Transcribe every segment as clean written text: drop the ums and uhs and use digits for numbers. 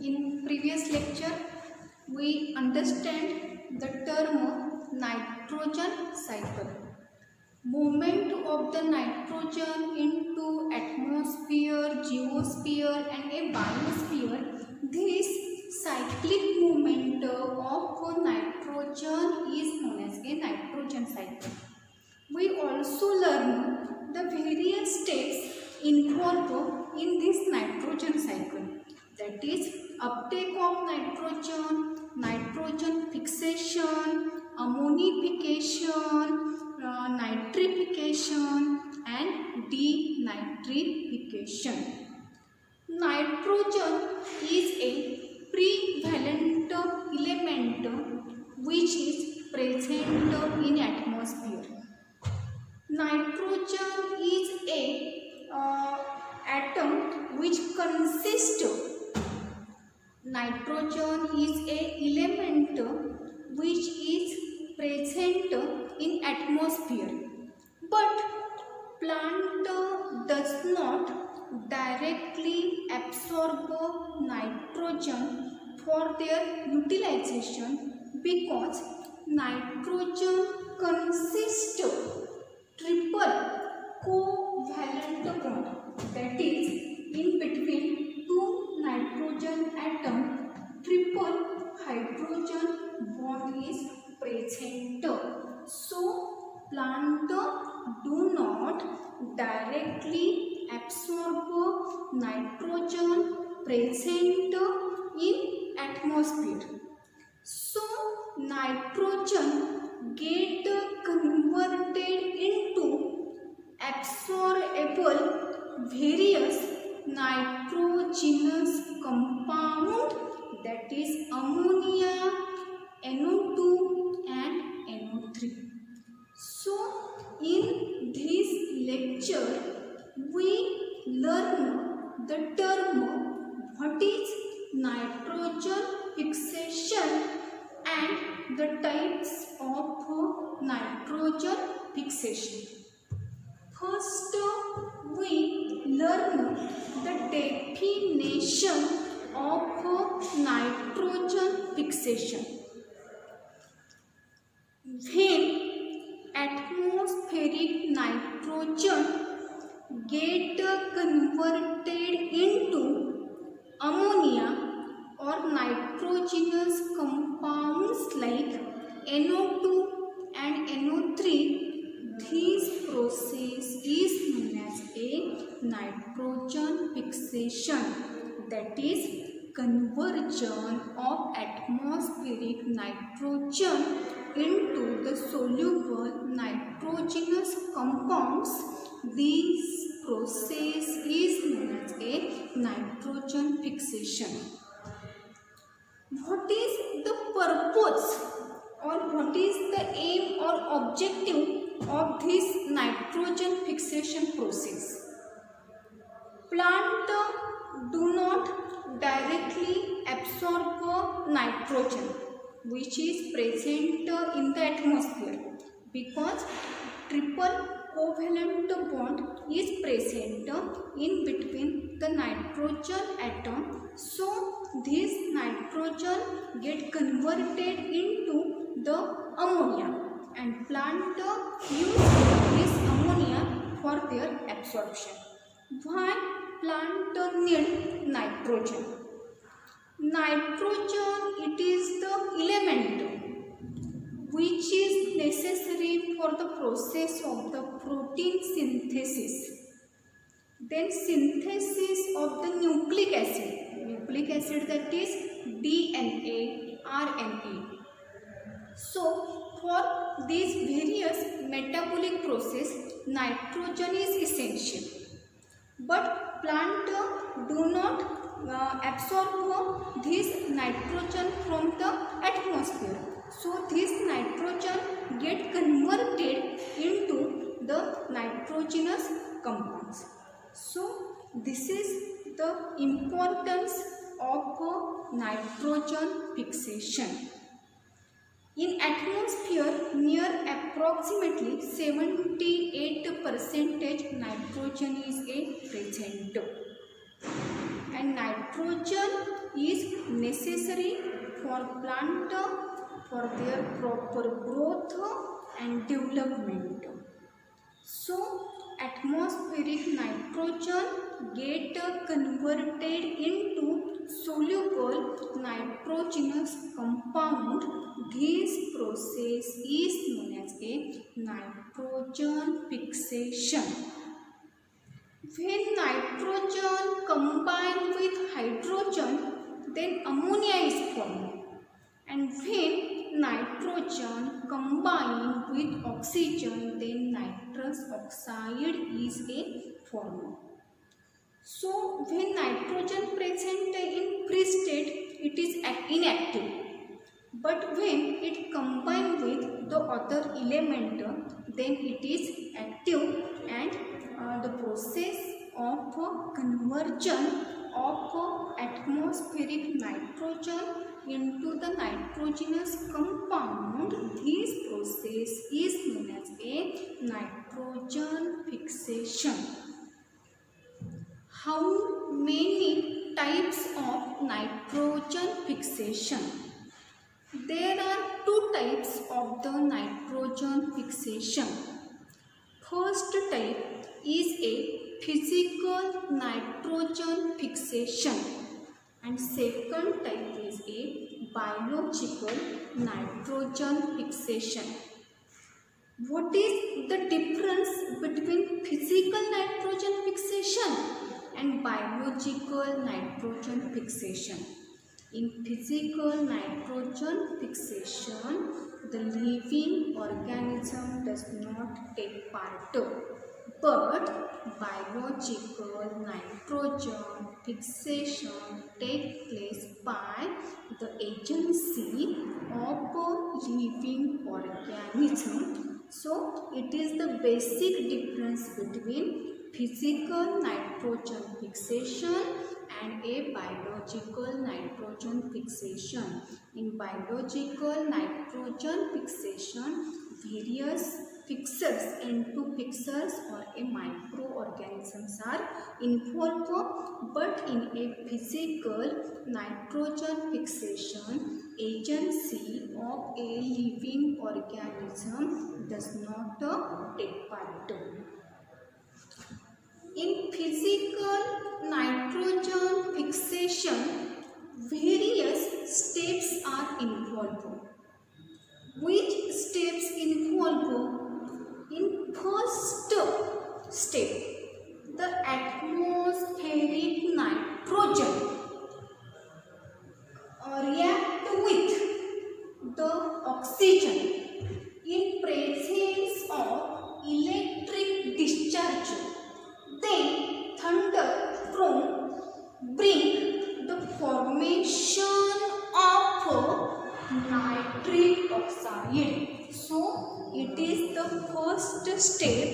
In previous lecture, we understand the term nitrogen cycle. Movement of the nitrogen into atmosphere, geosphere and a biosphere. This cyclic movement of nitrogen is known as a nitrogen cycle. We also learn the various steps involved in this nitrogen cycle. That is uptake of nitrogen, nitrogen fixation, ammonification, nitrification and denitrification. Nitrogen is a prevalent element which is present in atmosphere. Nitrogen is a atom which consists. Nitrogen is a element which is present in atmosphere, but plant does not directly absorb nitrogen for their utilization because nitrogen consists triple covalent bond, that is in between two nitrogen atom triple hydrogen bond is present. So plant do not directly absorb nitrogen present in atmosphere. So nitrogen get converted into absorbable various nitrogenous compound, that is ammonia, NO2 and NO3. So in this lecture we learn the term what is nitrogen fixation and the types of nitrogen fixation. First we learn the definition of nitrogen fixation. When atmospheric nitrogen get converted into ammonia or nitrogenous compounds like NO2 and NO3, this process is known as a nitrogen fixation, that is conversion of atmospheric nitrogen into the soluble nitrogenous compounds. This process is known as a nitrogen fixation. What is the purpose or what is the aim or objective of this nitrogen fixation process? Plant do not directly absorb nitrogen which is present in the atmosphere because triple covalent bond is present in between the nitrogen atom. So this nitrogen get converted into the ammonia and plant use this ammonia for their absorption. Why plant need nitrogen? Nitrogen, it is the element which is necessary for the process of the protein synthesis. Then synthesis of the nucleic acid that is DNA, RNA. So for these various metabolic process, nitrogen is essential. But plant do not absorb this nitrogen from the atmosphere. So this nitrogen get converted into the nitrogenous compounds. So this is the importance of nitrogen fixation. In atmosphere, near approximately 78% nitrogen is present. And nitrogen is necessary for plant for their proper growth and development. So atmospheric nitrogen get converted into soluble nitrogenous compound. This process is known as a nitrogen fixation. When nitrogen combine with hydrogen, then ammonia is formed, and when nitrogen combine with oxygen, then nitrous oxide is a formed. So when nitrogen present in free state, it is inactive, but when it combine with the other element, then it is active, and the process of conversion of atmospheric nitrogen into the nitrogenous compound, this process is known as a nitrogen fixation. How many types of nitrogen fixation? There are two types of the nitrogen fixation. First type is a physical nitrogen fixation, and second type is a biological nitrogen fixation. What is the difference between physical nitrogen fixation and biological nitrogen fixation? In physical nitrogen fixation, the living organism does not take part, but biological nitrogen fixation takes place by the agency of a living organism. So it is the basic difference between physical nitrogen fixation and a biological nitrogen fixation. In biological nitrogen fixation, various fixers, N2 fixers or a microorganisms are involved, but in a physical nitrogen fixation, agency of a living organism does not take part. In physical nitrogen fixation, various steps are involved. Which steps involved? In first step, the atmospheric nitrogen react with the oxygen in presence of electric discharge. Then thunderstorm bring the formation of nitric oxide. So it is the first step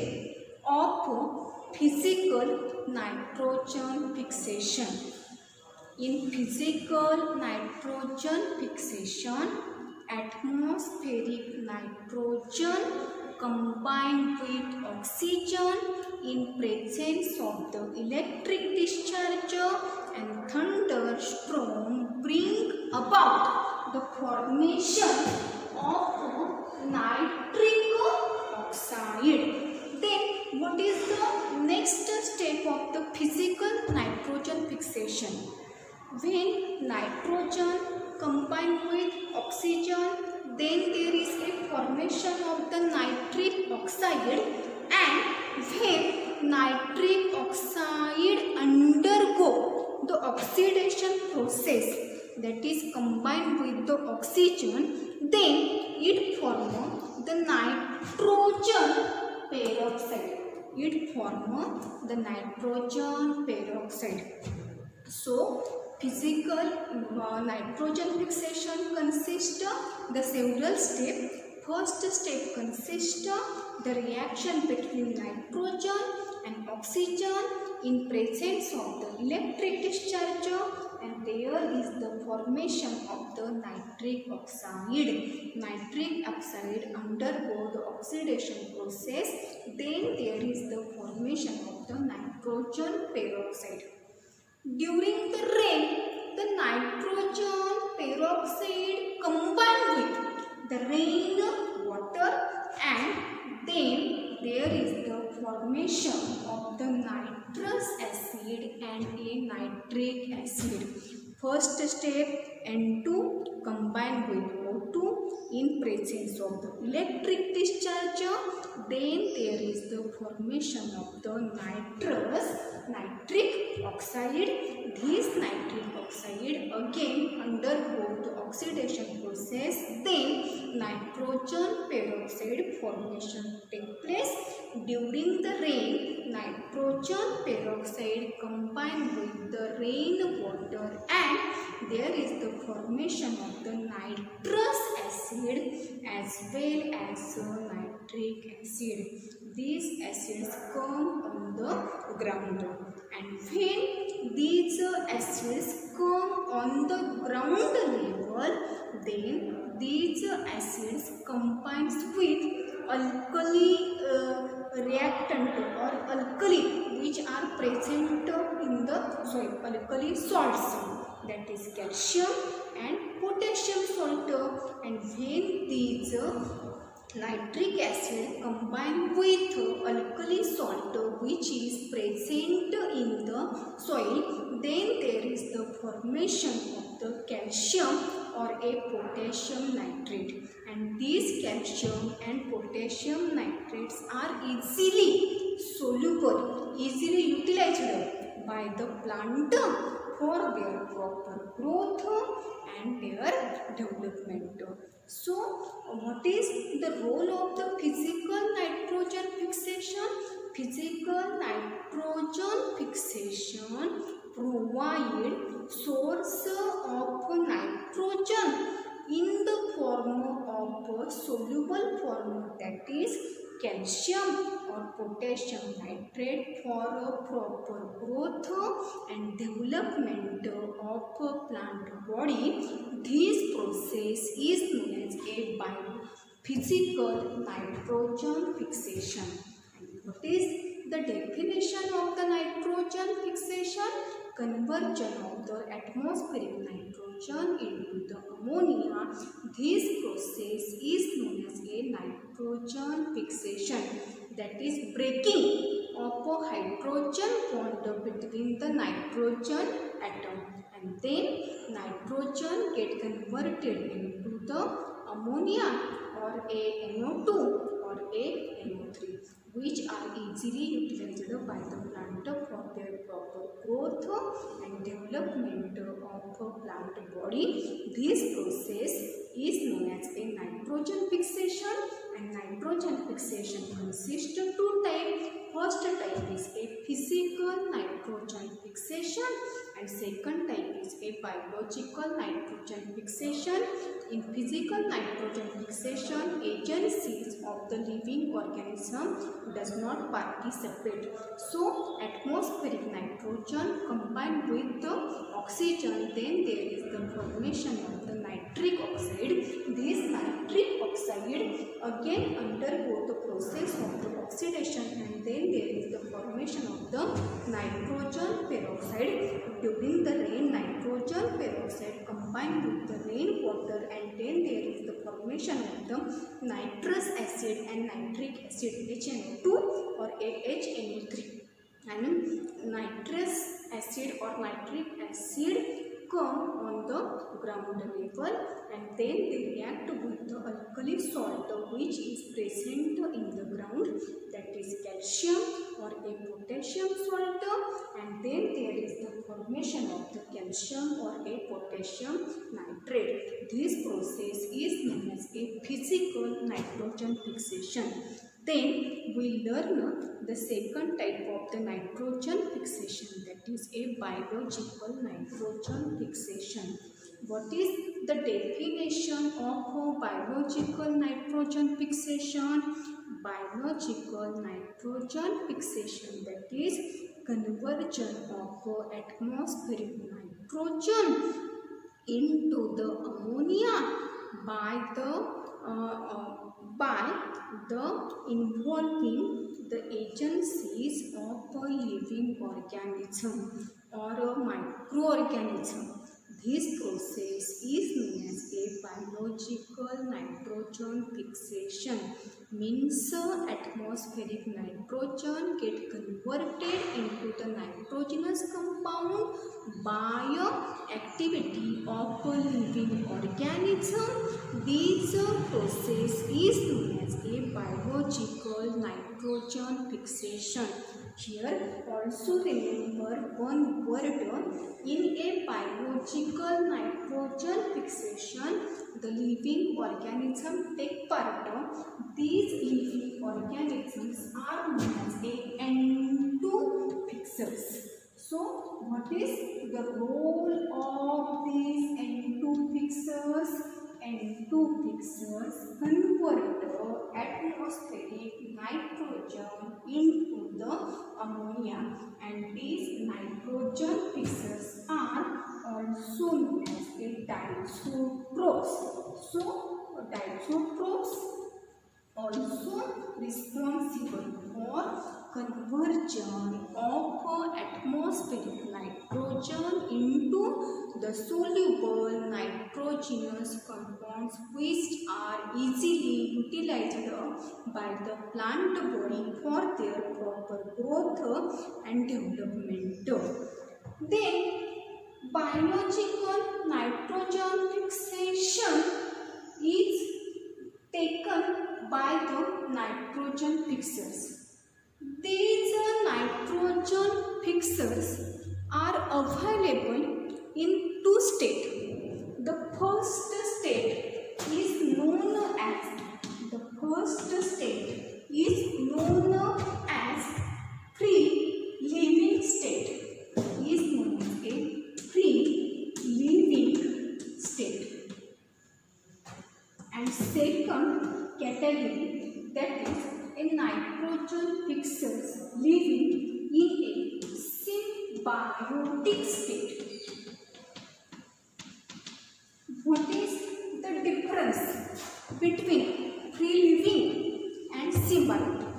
of physical nitrogen fixation. In physical nitrogen fixation, atmospheric nitrogen combined with oxygen in presence of the electric discharge, and thunderstorm bring about the formation of nitric oxide. Then what is the next step of the physical nitrogen fixation? When nitrogen combine with oxygen, then there is a formation of the nitric oxide, and when nitric oxide undergo the oxidation process, that is combined with the oxygen, then it forms the nitrogen peroxide. It forms the nitrogen peroxide. So physical nitrogen fixation consists of the several steps. First step consists of the reaction between nitrogen and oxygen in presence of the electric discharge, and there is the formation of the nitric oxide. Nitric oxide undergo the oxidation process, then there is the formation of the nitrogen peroxide. During the rain, the nitrogen nitrogen peroxide combined with the rain water, and then there is the formation of the nitrous acid and a nitric acid. First step, N2 combined with O2 in presence of the electric discharge. Then there is the formation of the nitric oxide. This nitric oxide again undergo the oxidation process. Then nitrogen peroxide formation take place. During the rain, nitrogen peroxide combined with the rain water, and there is the formation of the nitrous acid as well as nitric acid. These acids come on the ground, and when these acids come on the ground level, then these acids combines with alkali reactant or alkali which are present in the soil, alkali salts, that is calcium and potassium salt. And when these nitric acid combined with alkali salt which is present in the soil, then there is the formation of the calcium or a potassium nitrate, and these calcium and potassium nitrates are easily soluble, easily utilized by the plant for their proper growth and their development. So, what is the role of the physical nitrogen fixation? Physical nitrogen fixation provide source of nitrogen in the form of a soluble form, that is calcium or potassium nitrate, for a proper growth and development of a plant body. This process is known as a biophysical nitrogen fixation. And what is the definition of the nitrogen fixation? Conversion of the atmospheric nitrogen into the ammonia. This process is known as a nitrogen fixation, that is breaking of a hydrogen bond between the nitrogen atom, and then nitrogen get converted into the ammonia or a NO2 or a NO3, which are easily utilized by the plant for their proper growth and development of a plant body. This process is known as a nitrogen fixation, and nitrogen fixation consists of two types. First type is a physical nitrogen fixation, and second type is a biological nitrogen fixation. In physical nitrogen fixation, agencies of the living organism does not participate. So, atmospheric nitrogen combined with the oxygen, then there is the formation of the nitric oxide. This nitric oxide again undergo the process of the oxidation, and then there is the formation of the nitrogen peroxide. During the rain, nitrogen peroxide combined with the rain water, and then there is the formation of the nitrous acid and nitric acid, HNO2 or HNO3. And nitrous acid or nitric acid come on the ground level, and then they react with the alkali salt which is present in the ground, that is calcium or a potassium salt, and then there is the formation of the calcium or a potassium nitrate. This process is known as a physical nitrogen fixation. Then we learn the second type of the nitrogen fixation, that is a biological nitrogen fixation. What is the definition of a biological nitrogen fixation? Biological nitrogen fixation, that is conversion of atmospheric nitrogen into the ammonia by the involving the agencies of a living organism or a microorganism. This process is known as a biological nitrogen fixation. Means atmospheric nitrogen get converted into the nitrogenous compound by activity of a living organism. This process is known as a biological nitrogen fixation. Here also remember one word. In a biological nitrogen fixation, the living organism take part. These living organisms are known as a N2 fixers. So, what is the role of these N2 fixers? N2 fixers convert atmospheric nitrogen into the ammonia, and these nitrogen fixers are also known as a diazotropes. So, diazotropes also responsible for conversion of atmospheric nitrogen into the soluble nitrogenous compounds, which are easily utilized by the plant body for their proper growth and development. Then biological nitrogen fixation is taken by the nitrogen fixers. These nitrogen fixers are available in two states. The first state is known as free living state. And second category, that is a nitrogen fixers living in a symbiotic state. What is the difference between free living and symbiotic?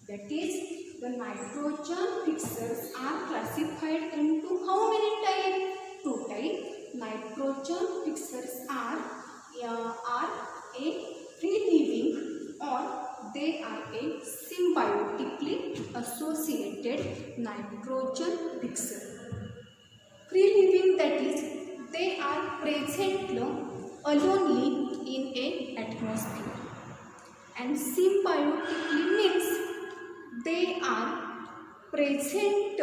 That is, the nitrogen fixers are classified into how many types? Two types. Nitrogen fixers are a free living or they are a symbiotically associated nitrogen fixer. Free living, that is, they are present alone in a atmosphere, and symbiotically means they are present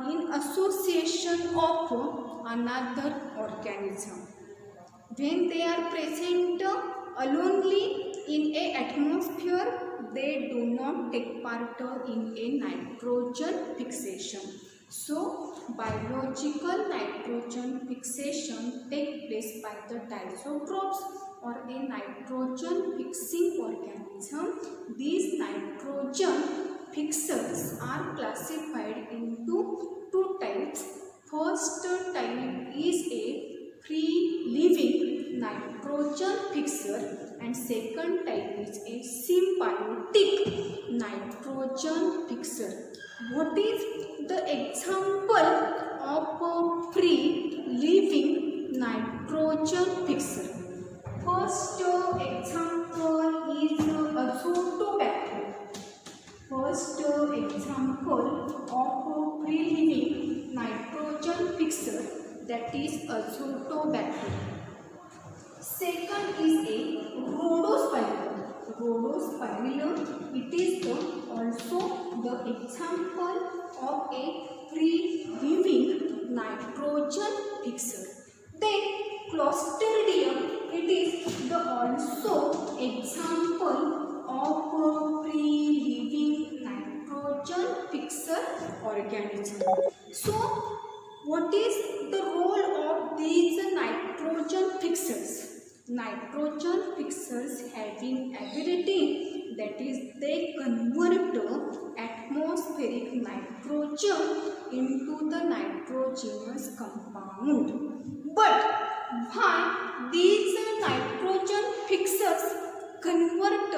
in association of another organism. When they are present alone in a atmosphere, they do not take part in a nitrogen fixation. So, biological nitrogen fixation take place by the diazotropes or a nitrogen fixing organism. These nitrogen fixers are classified into two types. First type is a free living nitrogen fixer, and second type is a symbiotic nitrogen fixer. What is the example of a free living nitrogen fixer? First example is azotobacter. First example of a free living nitrogen fixer, that is azotobacter. Second is a rhodospirillum. Rhodospirillum, it is also the example of a free living nitrogen fixer. Then Clostridium, it is the also example of a free living nitrogen fixer organism. So, what is the role of these nitrogen fixers? Nitrogen fixers having ability, that is, they convert atmospheric nitrogen into the nitrogenous compound. But why these nitrogen fixers convert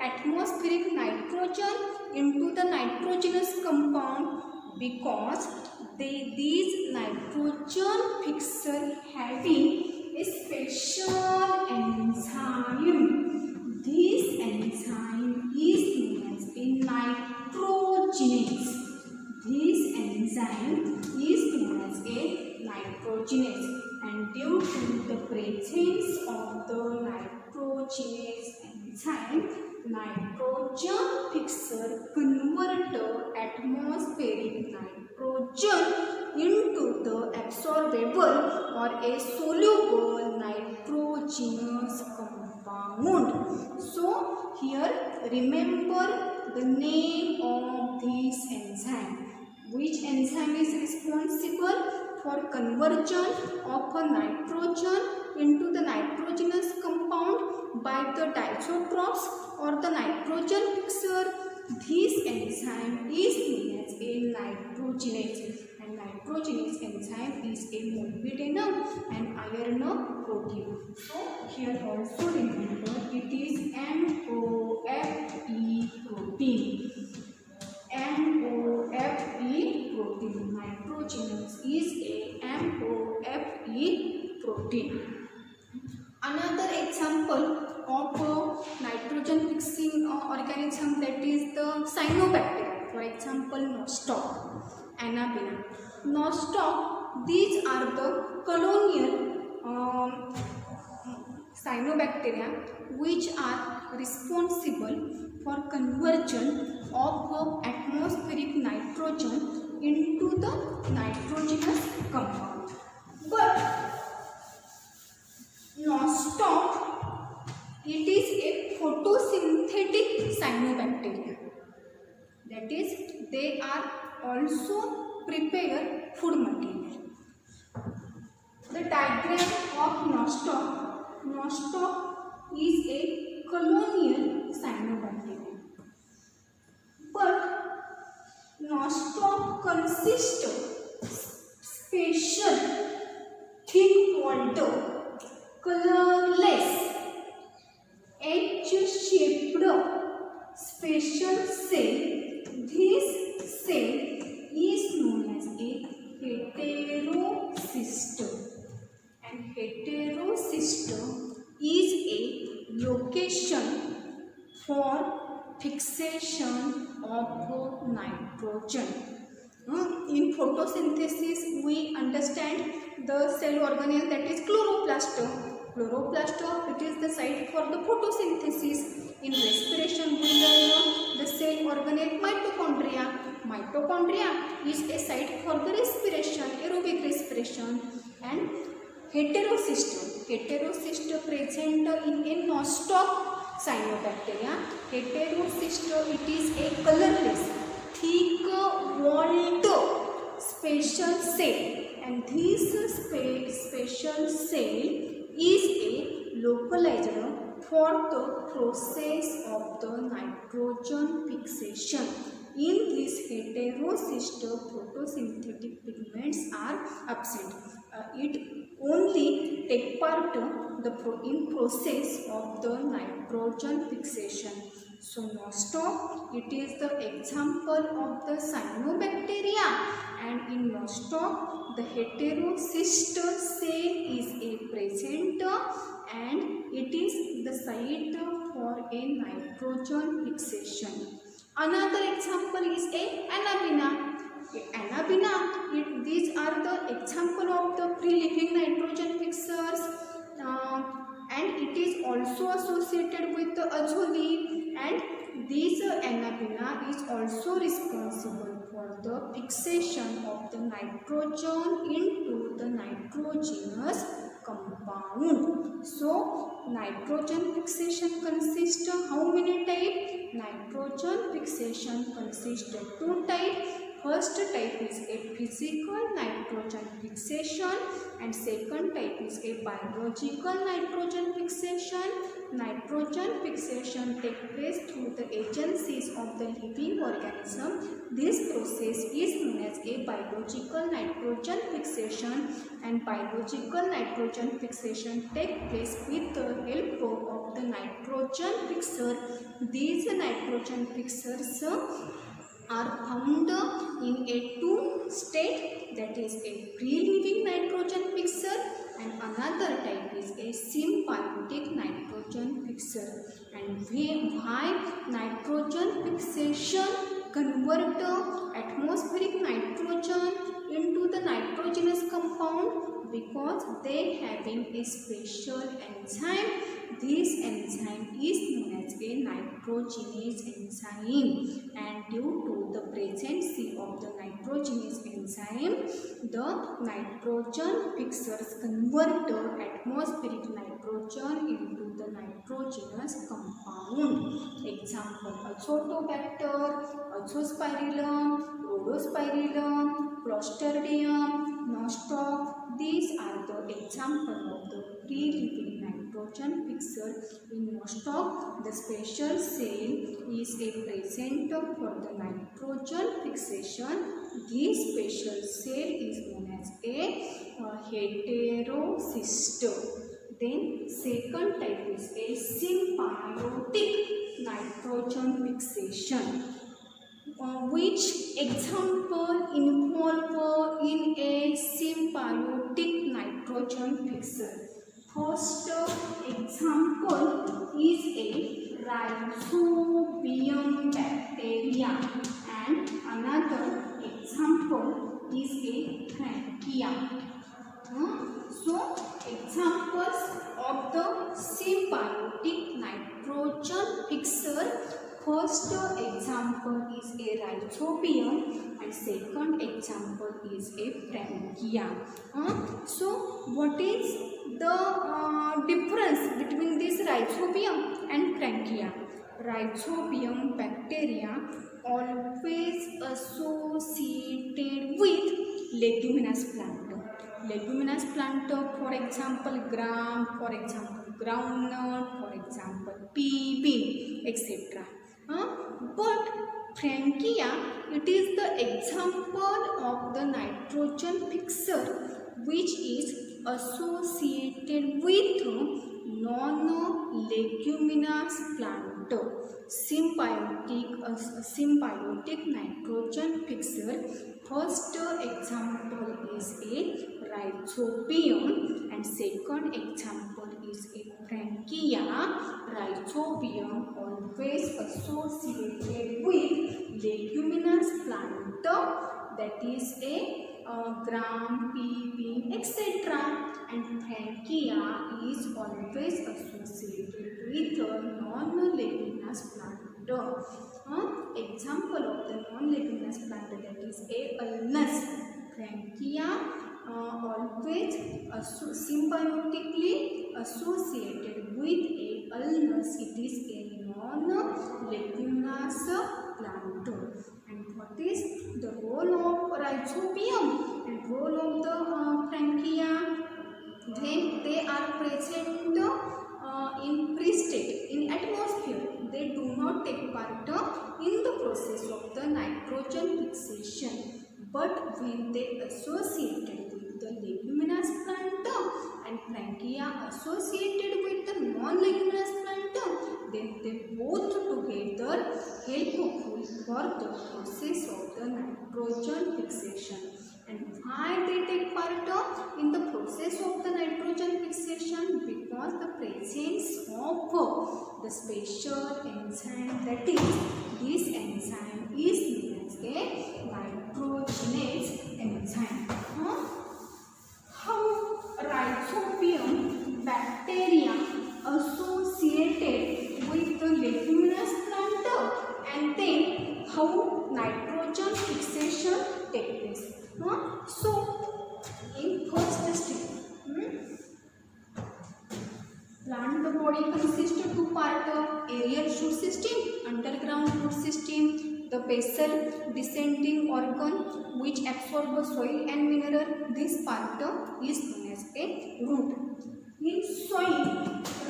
atmospheric nitrogen into the nitrogenous compound? Because these nitrogen nitrogen fixer having a special enzyme. This enzyme is known as a nitrogenase. This enzyme is known as a nitrogenase, and due to the presence of the nitrogenase enzyme, nitrogen fixer convert atmospheric nitrogen into the absorbable or a soluble nitrogenous compound. So here remember the name of this enzyme. Which enzyme is responsible for conversion of a nitrogen into the nitrogenous compound by the diazotrophs or the nitrogen fixer? This enzyme is known as a nitrogenase, and nitrogenase enzyme is a molybdenum and iron protein. So here also remember it is MOFE protein. MOFE protein. Nitrogenase is a MOFE protein. Another example of nitrogen fixing organism, that is the cyanobacteria. For example, Nostoc, Anabaena. Nostoc, these are the colonial cyanobacteria which are responsible for conversion of atmospheric nitrogen into the nitrogenous compound. But Nostoc, it is a photosynthetic cyanobacteria. That is, they are also prepare food material. The diagram of Nostoc. Nostoc is a colonial cyanobacteria. But Nostoc consists of special thick-walled, colorless, H-shaped special cell. This cell is known as a heterocyst, and heterocyst is a location for fixation of nitrogen. In photosynthesis, we understand the cell organelle, that is chloroplast. Chloroplast, it is the site for the photosynthesis. In respiration, we learn the cell organelle mitochondria. Mitochondria is a site for the respiration, aerobic respiration. And heterocyst present in a Nostoc cyanobacteria. Heterocyst, it is a colorless, thick-walled special cell, and this special cell is a localized for the process of the nitrogen fixation. In this heterocyst, photosynthetic pigments are absent. It only take part in process of the nitrogen fixation. So Nostoc, it is the example of the cyanobacteria, and in Nostoc the heterocyst cell is a present, and it is the site for a nitrogen fixation. Another example is a Anabaena. Anabaena, these are the example of the free-living nitrogen fixers, and it is also associated with the azole, and this Anabaena is also responsible for the fixation of the nitrogen into the nitrogenous compound. So nitrogen fixation consists of how many types? Nitrogen fixation consists of two types. First type is a physical nitrogen fixation, and second type is a biological nitrogen fixation. Nitrogen fixation takes place through the agencies of the living organism. This process is known as a biological nitrogen fixation, and biological nitrogen fixation takes place with the help of the nitrogen fixer. These nitrogen fixers are found in a two state, that is a free living nitrogen fixer, and another type is a symbiotic nitrogen fixer. And why nitrogen fixation convert atmospheric nitrogen into the nitrogenous compound? Because they having a special enzyme. This enzyme is known as a nitrogenase enzyme, and due to the presence of the nitrogenase enzyme, the nitrogen fixers convert the atmospheric nitrogen into the nitrogenous compound. Example: Azotobacter, Azospirillum, Rhodospirillum, Clostridium, Nostoc. These are the examples of the free-living nitrogen fixer. In Nostoc, the special cell is a present for the nitrogen fixation. This special cell is known as a heterocyst. Then second type is a symbiotic nitrogen fixation. Which example involve in a symbiotic nitrogen fixer? First example is a Rhizobium bacteria, and another example is a Frankia. So examples of the symbiotic nitrogen fixer. First example is a Rhizobium, and second example is a Frankia. So what is the difference between this Rhizobium and Frankia? Rhizobium bacteria always associated with leguminous plant. Leguminous plant, for example gram, for example groundnut, for example pea, bean, etc. But Frankia, it is the example of the nitrogen fixer which is associated with non-leguminous plant. Symbiotic nitrogen fixer. First example is a Rhizobium, and second example is a Frankia. Rhizobium always associated with leguminous plant, that is a gram, pea, bean, etc. And Frankia is always associated with non-leguminous plant. Example of the non-leguminous plant, that is a ulmus. Frankia always symbiotically associated with a ulmus. It is a non-leguminous plant. And what is the role of Rhizobium and role of the Frankia? When they are present in free-state, in atmosphere, they do not take part in the process of the nitrogen fixation. But when they associated with the leguminous plant and Frankia associated with the non-leguminous plant, then they both together helpful for the process of the nitrogen fixation. And why they take part in the process of the nitrogen fixation? Because the presence of the special enzyme, that is, this enzyme is known as a nitrogenase enzyme. How Rhizobium bacteria associated with the leguminous plant, and then how nitrogen fixation takes place. So, in first step, plant body consists of two parts: aerial shoot system, underground root system. The basal descending organ which absorbs soil and mineral. This part is known as a root. In soil,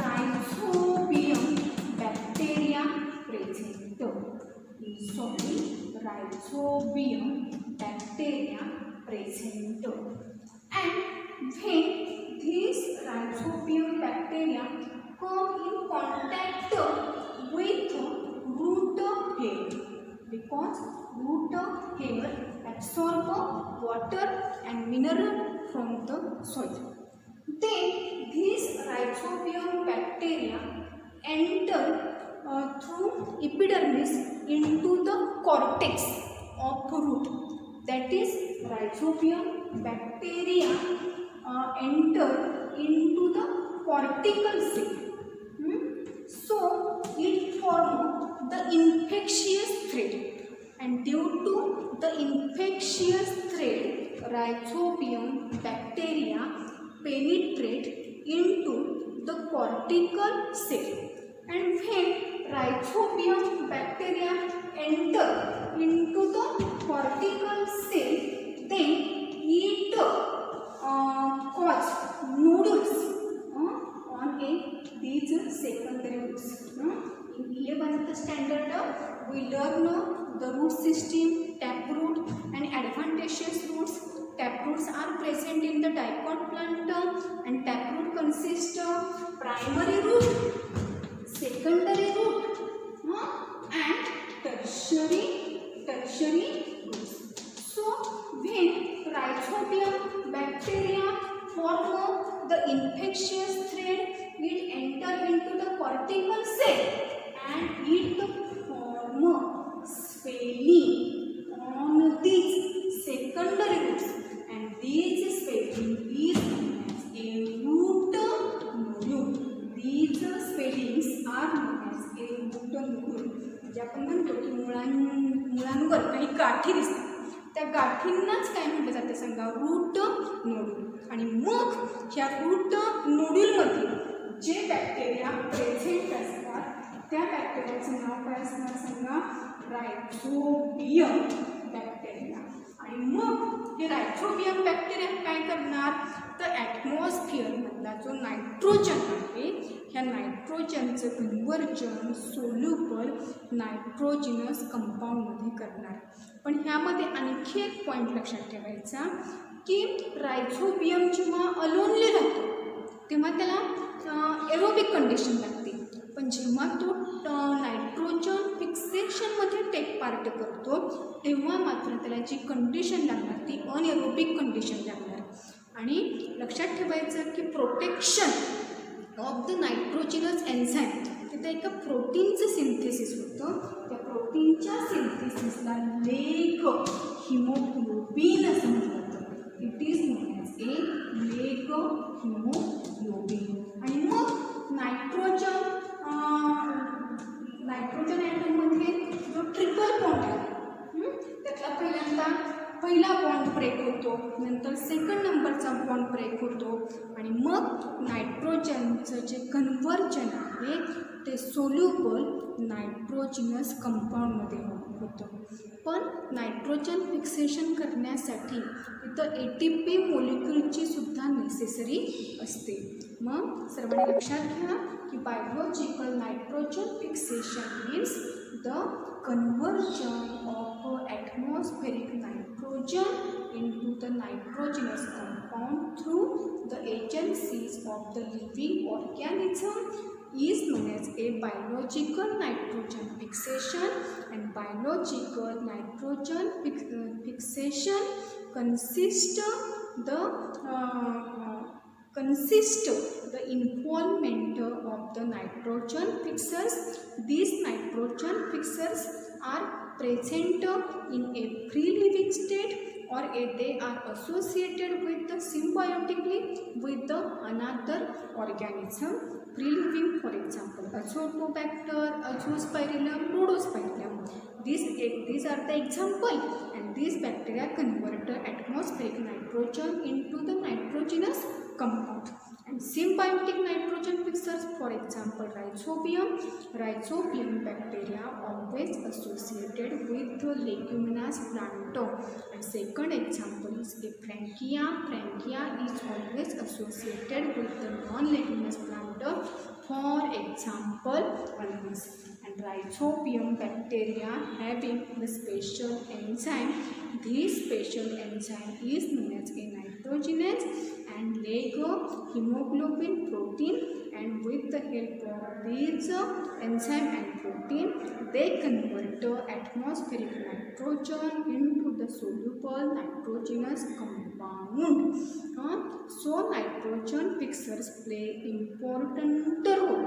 Rhizobium bacteria present. In soil, Rhizobium bacteria present. And when these Rhizobium bacteria come in contact with root hair, because root hair absorb water and mineral from the soil. Then these rhizobium bacteria enter through epidermis into the cortex of root. That is, rhizobium bacteria enter into the cortical cell. So it forms the infectious thread, and due to the infectious thread, rhizobium bacteria penetrate into the cortical cell. And when rhizobium bacteria enter into the cortical cell, then it cause nodules on these secondary roots. In 11th standard, we learn the root system, taproot and adventitious roots. Taproots are present in the dicot plant, and taproot consists of primary root, secondary root and tertiary roots. So when rhizobium bacteria form the infectious thread, it enter into the cortical cell and it form swelling on these secondary roots, and these swelling is known as a root nodule. These swellings are known as a root nodule. म्हणजे आपण म्हणतो की मुळांवर काही गाठी दिसतात, त्या गाठींनाच काय म्हटलं जाते सांगा, रूट नोड्यूल. आणि मग ह्या रूट नोड्यूलमध्ये जे बॅक्टेरिया प्रेझेंट असतात त्या बॅक्टेरियाचं नाव काय असणार सांगा, रायझोबियम बॅक्टेरिया. आणि मग हे रायझोबियम बॅक्टेरिया काय करणार, तर ॲटमॉस्फिअरमधला जो नायट्रोजन आहे, ह्या नायट्रोजनचं कन्व्हर्जन सोल्युबल नायट्रोजिनस कंपाऊंडमध्ये करणार. पण ह्यामध्ये आणखी एक पॉईंट लक्षात ठेवायचा की रायझोबियम जेव्हा अलोनली राहतो तेव्हा त्याला एरोबिक कंडिशन लागते, पण जेव्हा तो नायट्रोजन फिक्सेशनमध्ये टेक पार्ट करतो तेव्हा मात्र त्याला जी कंडिशन लागणार ती अनएरोबिक कंडिशन लागणार. आणि लक्षात ठेवायचं की प्रोटेक्शन ऑफ द नायट्रोजिनस एन्झाईम, तिथे एका प्रोटीनचं सिंथेसिस होतं, त्या प्रोटीनच्या सिंथेसिसला लेग हिमोग्लोबिन असं म्हटलं जातं. It is known as A leg haemoglobin. आणि मग नायट्रोजन ॲटममध्ये जो ट्रिपल बॉन्ड आहे त्यातला पहिला बॉन्ड ब्रेक होतो, नंतर सेकंड नंबरचा बॉन्ड ब्रेक होतो, आणि मग नायट्रोजनचं जे कन्व्हर्जन आहे ते सोल्युबल नायट्रोजिनस कंपाऊंडमध्ये होतं. पण नायट्रोजन फिक्सेशन करण्यासाठी इथं ATP मोलिक्युलची सुद्धा नेसेसरी असते. मग सर्वांनी लक्षात घ्या की biological nitrogen fixation means the conversion of atmospheric nitrogen into the nitrogenous compound through the agencies of the living organism is known as a biological nitrogen fixation. And biological nitrogen fixation consists the involvement of the nitrogen fixers. These nitrogen fixers are present in a free living state, or they are associated with symbiotically with the another organism. Free living, for example, Azotobacter, Azospirillum, Rhodospirillum. These are the example, and these bacteria convert atmospheric nitrogen into the nitrogenous compound. And symbiotic nitrogen fixers, for example, rhizobium bacteria always associated with the leguminous plant. And second example is a Frankia. Frankia is always associated with the non-leguminous plant, for example, algae. And rhizobium bacteria having the special enzyme. This special enzyme is known as a nitrogenase, and like hemoglobin protein, and with the help of these enzyme and protein, they convert atmospheric nitrogen into the soluble nitrogenous compound. So nitrogen fixers play important role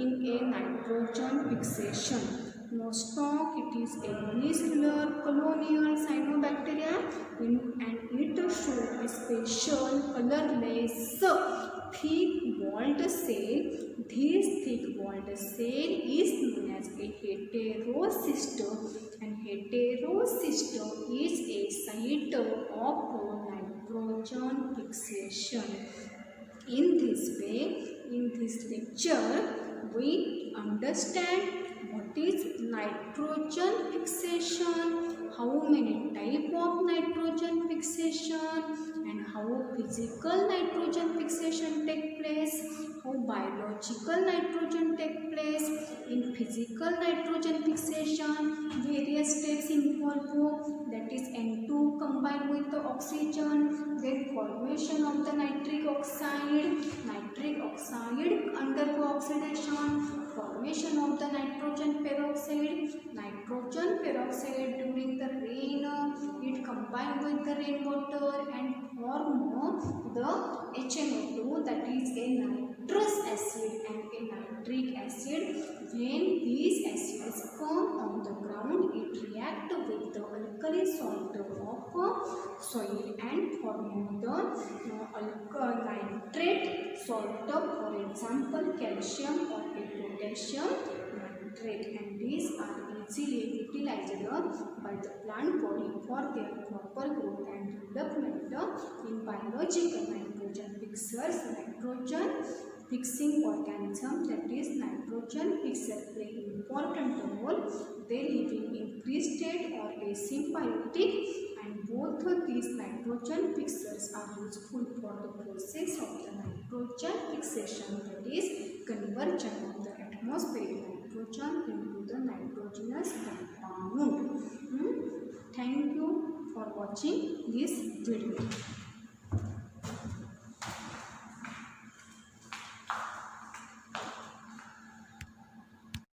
in a nitrogen fixation. Nostoc, it is a unicellular colonial cyanobacteria and it shows a special colorless thick-walled cell. This thick-walled cell is known as a heterocyst, and heterocyst is a site of nitrogen fixation. In this way, in this lecture, we understand what is nitrogen fixation, how many type of nitrogen fixation, and how physical nitrogen fixation take place, how biological nitrogen take place. In physical nitrogen fixation, various steps involved, that is N2 combined with the oxygen, then formation of the nitric oxide undergo oxidation, formation of the nitrogen peroxide during the rain, it combined with the rainwater and form the HNO2, that is a nitrous acid and a nitric acid. When these acids come on the ground, it react with the alkali salt of soil and form the nitrate salt, for example calcium or potassium nitrate, and these are easily utilized by the plant body for their proper growth and development. In biological nitrogen fixers, nitrogen fixing organism, that is nitrogen fixer, play important role. They live in a free-state or a symbiotic, and both these nitrogen fixers are useful for the process of the nitrogen fixation, that is conversion of the atmospheric nitrogen into the nitrogenous compound. Thank you for watching this video.